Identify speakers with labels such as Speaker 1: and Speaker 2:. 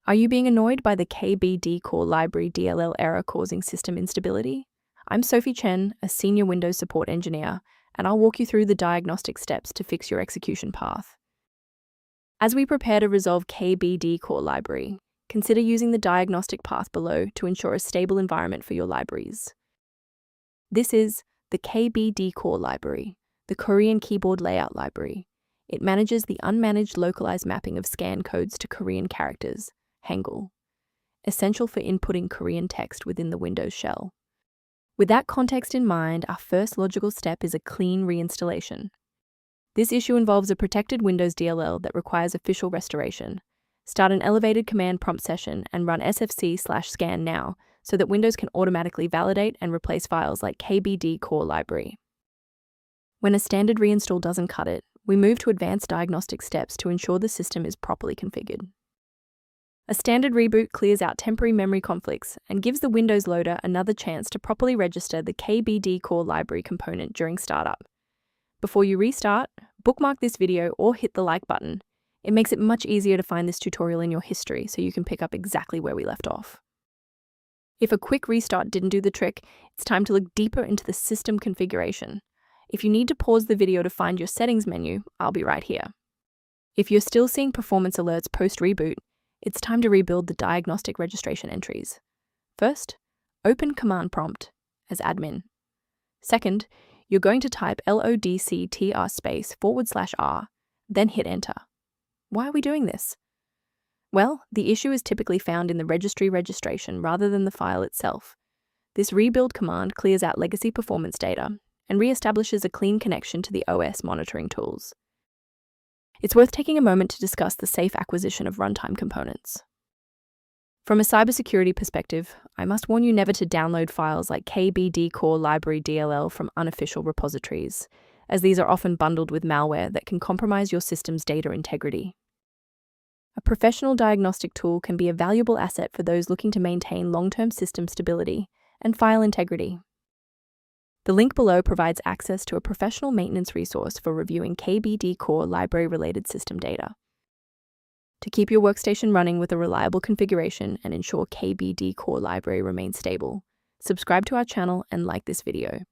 Speaker 1: Are you being annoyed by the Kbdkor library DLL error causing system instability? I'm Sophie Chen, a senior Windows support engineer, and I'll walk you through the diagnostic steps to fix your execution path. As we prepare to resolve Kbdkor library, consider using the diagnostic path below to ensure a stable environment for your libraries. This is the Kbdkor library, the Korean keyboard layout library. It manages the unmanaged localized mapping of scan codes to Korean characters, Hangul, essential for inputting Korean text within the Windows shell. With that context in mind, our first logical step is a clean reinstallation. This issue involves a protected Windows DLL that requires official restoration. Start an elevated command prompt session and run sfc/scan now so that Windows can automatically validate and replace files like Kbdkor library. When a standard reinstall doesn't cut it, we move to advanced diagnostic steps to ensure the system is properly configured. A standard reboot clears out temporary memory conflicts and gives the Windows loader another chance to properly register the Kbdkor library component during startup. Before you restart, bookmark this video or hit the like button. It makes it much easier to find this tutorial in your history so you can pick up exactly where we left off. If a quick restart didn't do the trick, it's time to look deeper into the system configuration. If you need to pause the video to find your settings menu, I'll be right here. If you're still seeing performance alerts post-reboot, it's time to rebuild the diagnostic registration entries. First, open command prompt as admin. Second, you're going to type locktr/r, then hit enter. Why are we doing this? Well, the issue is typically found in the registry registration rather than the file itself. This rebuild command clears out legacy performance data and reestablishes a clean connection to the OS monitoring tools. It's worth taking a moment to discuss the safe acquisition of runtime components. From a cybersecurity perspective, I must warn you never to download files like Kbdkor library DLL from unofficial repositories, as these are often bundled with malware that can compromise your system's data integrity. A professional diagnostic tool can be a valuable asset for those looking to maintain long-term system stability and file integrity. The link below provides access to a professional maintenance resource for reviewing Kbdkor library-related system data. To keep your workstation running with a reliable configuration and ensure Kbdkor library remains stable, subscribe to our channel and like this video.